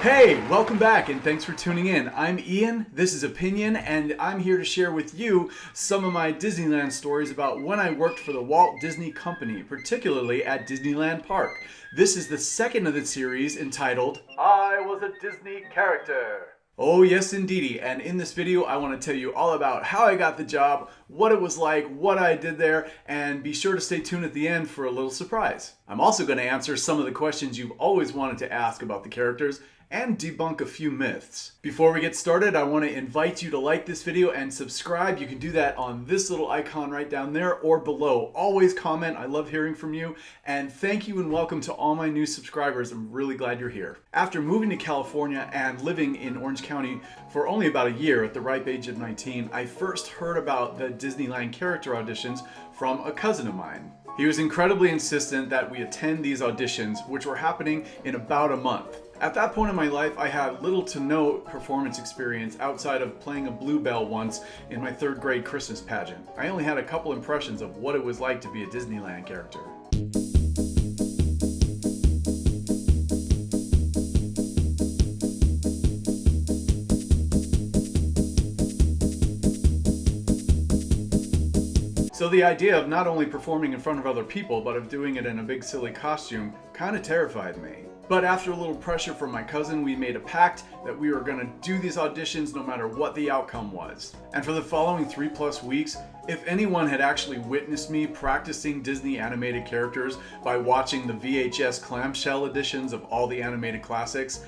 Hey, welcome back and thanks for tuning in. I'm Ian, this is Opinion, and I'm here to share with you some of my Disneyland stories about when I worked for the Walt Disney Company, particularly at Disneyland Park. This is the second of the series entitled, I Was a Disney Character. Oh yes indeedy, and in this video I want to tell you all about how I got the job, what it was like, what I did there, and be sure to stay tuned at the end for a little surprise. I'm also going to answer some of the questions you've always wanted to ask about the characters, and debunk a few myths. Before we get started, I want to invite you to like this video and subscribe. You can do that on this little icon right down there or below. Always comment, I love hearing from you. And thank you and welcome to all my new subscribers. I'm really glad you're here. After moving to California and living in Orange County for only about a year at the ripe age of 19, I first heard about the Disneyland character auditions from a cousin of mine. He was incredibly insistent that we attend these auditions, which were happening in about a month. At that point in my life, I had little to no performance experience outside of playing a bluebell once in my third grade Christmas pageant. I only had a couple impressions of what it was like to be a Disneyland character. So the idea of not only performing in front of other people, but of doing it in a big silly costume kind of terrified me. But after a little pressure from my cousin, we made a pact that we were going to do these auditions no matter what the outcome was. And for the following 3+ weeks, if anyone had actually witnessed me practicing Disney animated characters by watching the VHS clamshell editions of all the animated classics,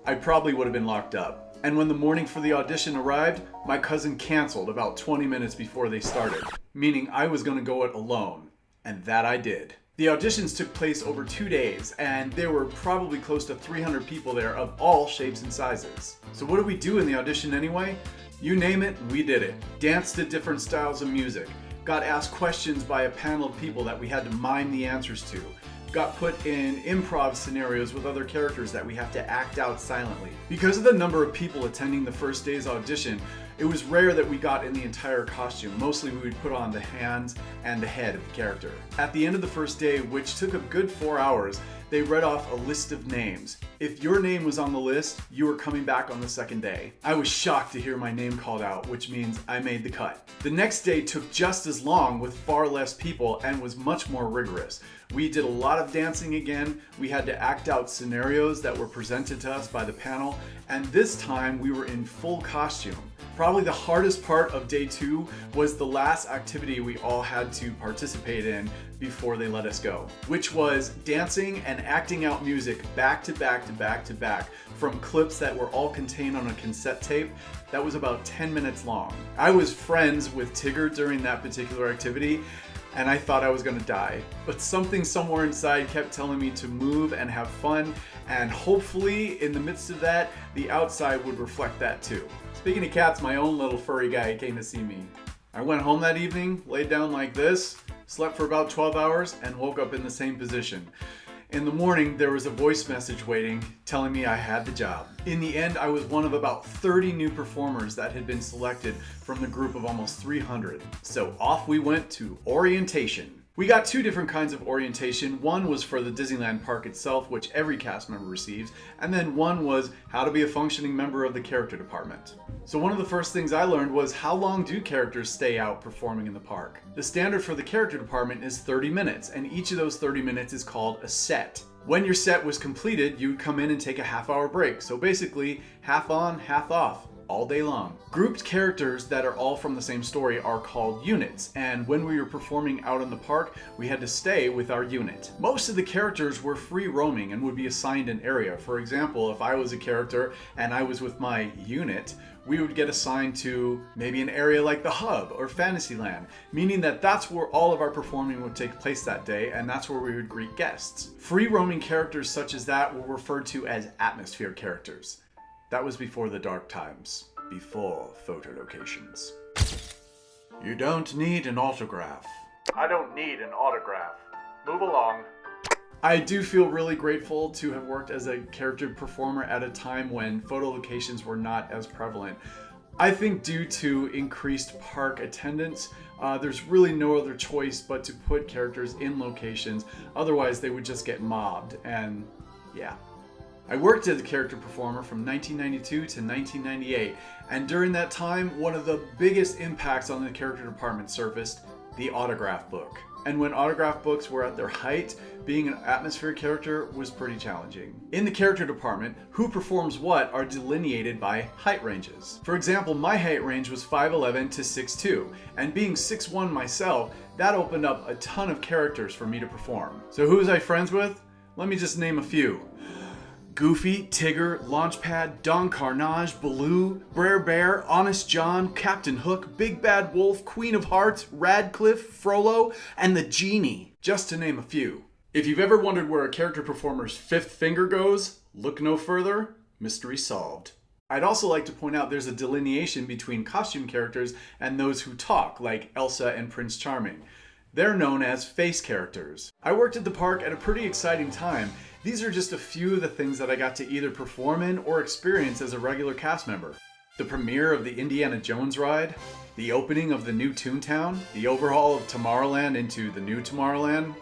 I probably would have been locked up. And when the morning for the audition arrived, my cousin canceled about 20 minutes before they started, meaning I was going to go it alone. And that I did. The auditions took place over 2 days, and there were probably close to 300 people there of all shapes and sizes. So what did we do in the audition anyway? You name it, we did it. Danced to different styles of music. Got asked questions by a panel of people that we had to mime the answers to. Got put in improv scenarios with other characters that we have to act out silently. Because of the number of people attending the first day's audition, it was rare that we got in the entire costume. Mostly we would put on the hands and the head of the character. At the end of the first day, which took a good 4 hours, they read off a list of names. If your name was on the list, you were coming back on the second day. I was shocked to hear my name called out, which means I made the cut. The next day took just as long with far less people and was much more rigorous. We did a lot of dancing again. We had to act out scenarios that were presented to us by the panel, and this time we were in full costume. Probably the hardest part of day 2 was the last activity we all had to participate in before they let us go, which was dancing and acting out music back to back to back to back from clips that were all contained on a cassette tape that was about 10 minutes long. I was friends with Tigger during that particular activity, and I thought I was gonna die. But something somewhere inside kept telling me to move and have fun, and hopefully in the midst of that, the outside would reflect that too. Speaking of cats, my own little furry guy came to see me. I went home that evening, laid down like this, slept for about 12 hours, and woke up in the same position. In the morning, there was a voice message waiting, telling me I had the job. In the end, I was one of about 30 new performers that had been selected from the group of almost 300. So off we went to orientation. We got 2 different kinds of orientation. One was for the Disneyland Park itself, which every cast member receives, and then one was how to be a functioning member of the character department. So one of the first things I learned was how long do characters stay out performing in the park? The standard for the character department is 30 minutes, and each of those 30 minutes is called a set. When your set was completed, you would come in and take a half-hour break. So basically, half on, half off, all day long. Grouped characters that are all from the same story are called units, and when we were performing out in the park, we had to stay with our unit. Most of the characters were free roaming and would be assigned an area. For example, if I was a character and I was with my unit, we would get assigned to maybe an area like the Hub or Fantasyland, meaning that that's where all of our performing would take place that day, and that's where we would greet guests. Free roaming characters such as that were referred to as atmosphere characters. That was before the dark times, before photo locations. You don't need an autograph. I don't need an autograph. Move along. I do feel really grateful to have worked as a character performer at a time when photo locations were not as prevalent. I think due to increased park attendance, there's really no other choice but to put characters in locations. Otherwise, they would just get mobbed, and yeah. I worked as a character performer from 1992 to 1998, and during that time, one of the biggest impacts on the character department surfaced, the autograph book. And when autograph books were at their height, being an atmospheric character was pretty challenging. In the character department, who performs what are delineated by height ranges. For example, my height range was 5'11 to 6'2, and being 6'1 myself, that opened up a ton of characters for me to perform. So who was I friends with? Let me just name a few. Goofy, Tigger, Launchpad, Don Carnage, Baloo, Brer Bear, Honest John, Captain Hook, Big Bad Wolf, Queen of Hearts, Radcliffe, Frollo, and the Genie, just to name a few. If you've ever wondered where a character performer's fifth finger goes, look no further, mystery solved. I'd also like to point out there's a delineation between costume characters and those who talk, like Elsa and Prince Charming. They're known as face characters. I worked at the park at a pretty exciting time. These are just a few of the things that I got to either perform in or experience as a regular cast member. The premiere of the Indiana Jones ride, the opening of the new Toontown, the overhaul of Tomorrowland into the new Tomorrowland.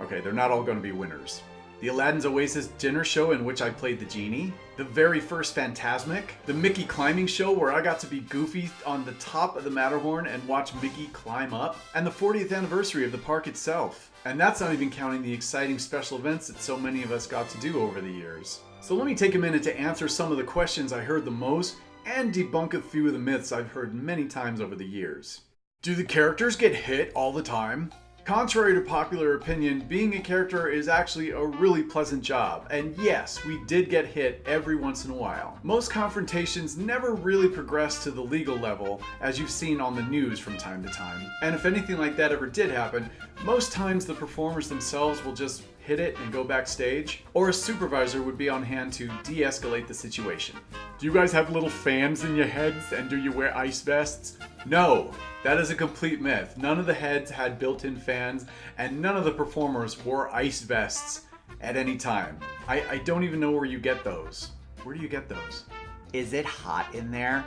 Okay, they're not all going to be winners. The Aladdin's Oasis dinner show in which I played the genie, the very first Fantasmic, the Mickey climbing show where I got to be Goofy on the top of the Matterhorn and watch Mickey climb up, and the 40th anniversary of the park itself. And that's not even counting the exciting special events that so many of us got to do over the years. So let me take a minute to answer some of the questions I heard the most and debunk a few of the myths I've heard many times over the years. Do the characters get hit all the time? Contrary to popular opinion, being a character is actually a really pleasant job, and yes, we did get hit every once in a while. Most confrontations never really progress to the legal level, as you've seen on the news from time to time. And if anything like that ever did happen, most times the performers themselves will just hit it and go backstage, or a supervisor would be on hand to de-escalate the situation. Do you guys have little fans in your heads, and do you wear ice vests? No, that is a complete myth. None of the heads had built-in fans, and none of the performers wore ice vests at any time. I don't even know where you get those. Where do you get those? Is it hot in there?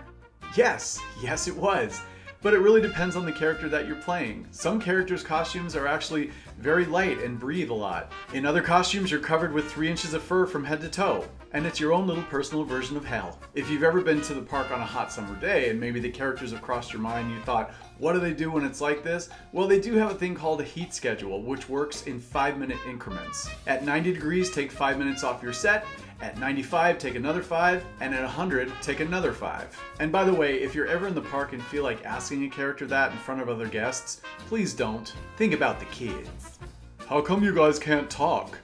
Yes it was. But it really depends on the character that you're playing. Some characters' costumes are actually very light and breathe a lot. In other costumes, you're covered with 3 inches of fur from head to toe. And it's your own little personal version of hell. If you've ever been to the park on a hot summer day and maybe the characters have crossed your mind, you thought, what do they do when it's like this? Well, they do have a thing called a heat schedule, which works in 5-minute increments. At 90 degrees, take 5 minutes off your set. At 95, take another 5, and at 100, take another 5. And by the way, if you're ever in the park and feel like asking a character that in front of other guests, please don't. Think about the kids. How come you guys can't talk?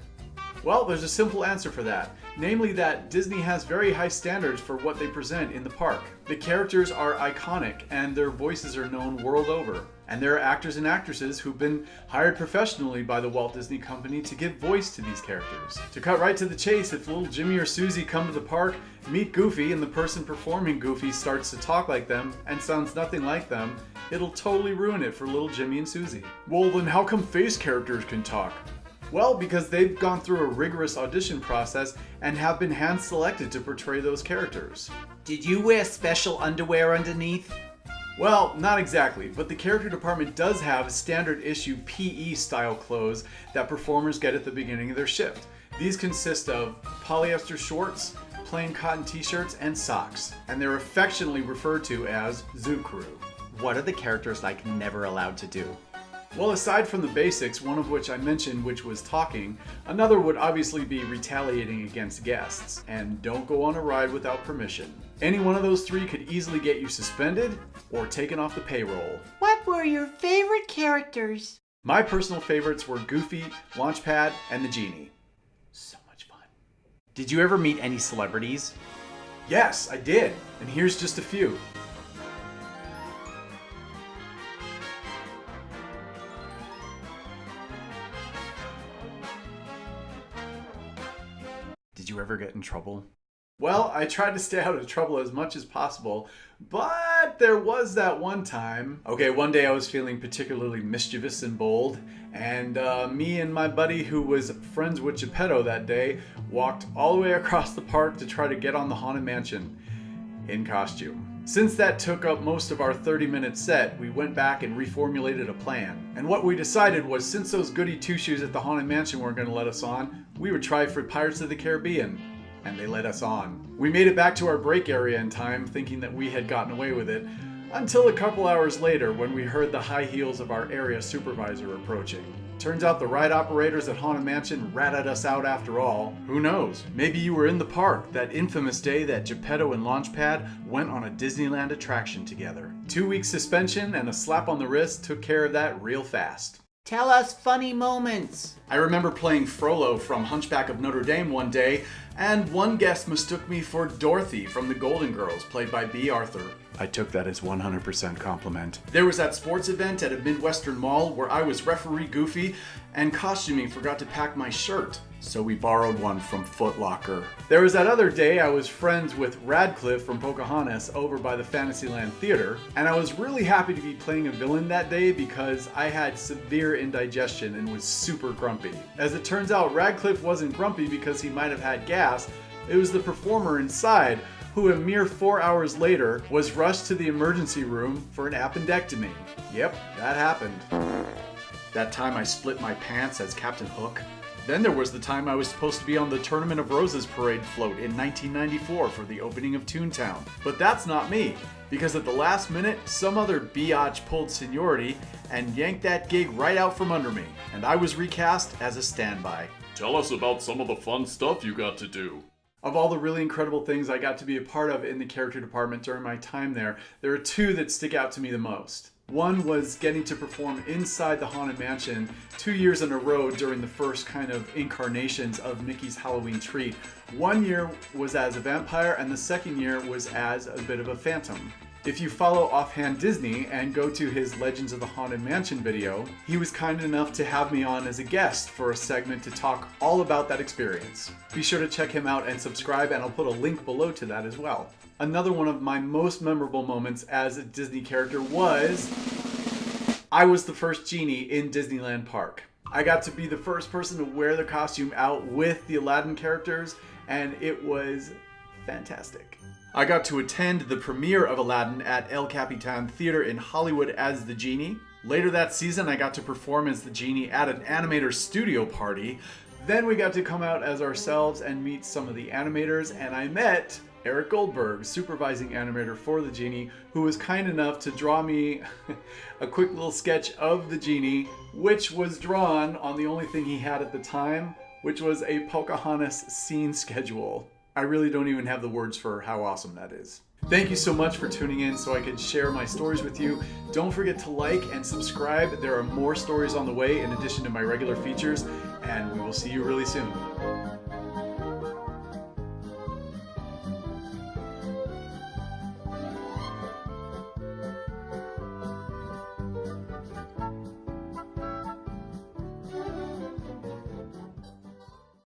Well, there's a simple answer for that. Namely that Disney has very high standards for what they present in the park. The characters are iconic and their voices are known world over. And there are actors and actresses who've been hired professionally by the Walt Disney Company to give voice to these characters. To cut right to the chase, if little Jimmy or Susie come to the park, meet Goofy, and the person performing Goofy starts to talk like them and sounds nothing like them, it'll totally ruin it for little Jimmy and Susie. Well, then how come face characters can talk? Well, because they've gone through a rigorous audition process and have been hand-selected to portray those characters. Did you wear special underwear underneath? Well, not exactly, but the character department does have standard issue PE style clothes that performers get at the beginning of their shift. These consist of polyester shorts, plain cotton t-shirts, and socks, and they're affectionately referred to as Zoo Crew. What are the characters like never allowed to do? Well, aside from the basics, one of which I mentioned, which was talking, another would obviously be retaliating against guests, and don't go on a ride without permission. Any one of those 3 could easily get you suspended or taken off the payroll. What were your favorite characters? My personal favorites were Goofy, Launchpad, and the Genie. So much fun. Did you ever meet any celebrities? Yes, I did, and here's just a few. Did you ever get in trouble? Well, I tried to stay out of trouble as much as possible, but there was that one time. Okay, one day I was feeling particularly mischievous and bold, and me and my buddy who was friends with Geppetto that day walked all the way across the park to try to get on the Haunted Mansion in costume. Since that took up most of our 30-minute set, we went back and reformulated a plan. And what we decided was, since those goody two-shoes at the Haunted Mansion weren't going to let us on, we would try for Pirates of the Caribbean. and they let us on. We made it back to our break area in time, thinking that we had gotten away with it, until a couple hours later when we heard the high heels of our area supervisor approaching. Turns out the ride operators at Haunted Mansion ratted us out after all. Who knows? Maybe you were in the park that infamous day that Geppetto and Launchpad went on a Disneyland attraction together. 2 weeks suspension and a slap on the wrist took care of that real fast. Tell us funny moments. I remember playing Frollo from Hunchback of Notre Dame one day, and one guest mistook me for Dorothy from The Golden Girls, played by B. Arthur. I took that as 100% compliment. There was that sports event at a Midwestern mall where I was referee Goofy, and costuming forgot to pack my shirt, so we borrowed one from Foot Locker. There was that other day I was friends with Radcliffe from Pocahontas over by the Fantasyland Theater, and I was really happy to be playing a villain that day because I had severe indigestion and was super grumpy. As it turns out, Radcliffe wasn't grumpy because he might have had gas. It was the performer inside who a mere 4 hours later was rushed to the emergency room for an appendectomy. Yep, that happened. That time I split my pants as Captain Hook. Then there was the time I was supposed to be on the Tournament of Roses parade float in 1994 for the opening of Toontown. But that's not me, because at the last minute, some other biatch pulled seniority and yanked that gig right out from under me, and I was recast as a standby. Tell us about some of the fun stuff you got to do. Of all the really incredible things I got to be a part of in the character department during my time there are two that stick out to me the most. One was getting to perform inside the Haunted Mansion 2 years in a row during the first kind of incarnations of Mickey's Halloween Treat. 1 year was as a vampire and the second year was as a bit of a phantom. If you follow Offhand Disney and go to his Legends of the Haunted Mansion video, he was kind enough to have me on as a guest for a segment to talk all about that experience. Be sure to check him out and subscribe, and I'll put a link below to that as well. Another one of my most memorable moments as a Disney character was I was the first genie in Disneyland Park. I got to be the first person to wear the costume out with the Aladdin characters, and it was fantastic. I got to attend the premiere of Aladdin at El Capitan Theater in Hollywood as the genie. Later that season, I got to perform as the genie at an animator studio party. Then we got to come out as ourselves and meet some of the animators, and I met Eric Goldberg, supervising animator for the genie, who was kind enough to draw me a quick little sketch of the genie, which was drawn on the only thing he had at the time, which was a Pocahontas scene schedule. I really don't even have the words for how awesome that is. Thank you so much for tuning in so I could share my stories with you. Don't forget to like and subscribe. There are more stories on the way in addition to my regular features, and we will see you really soon.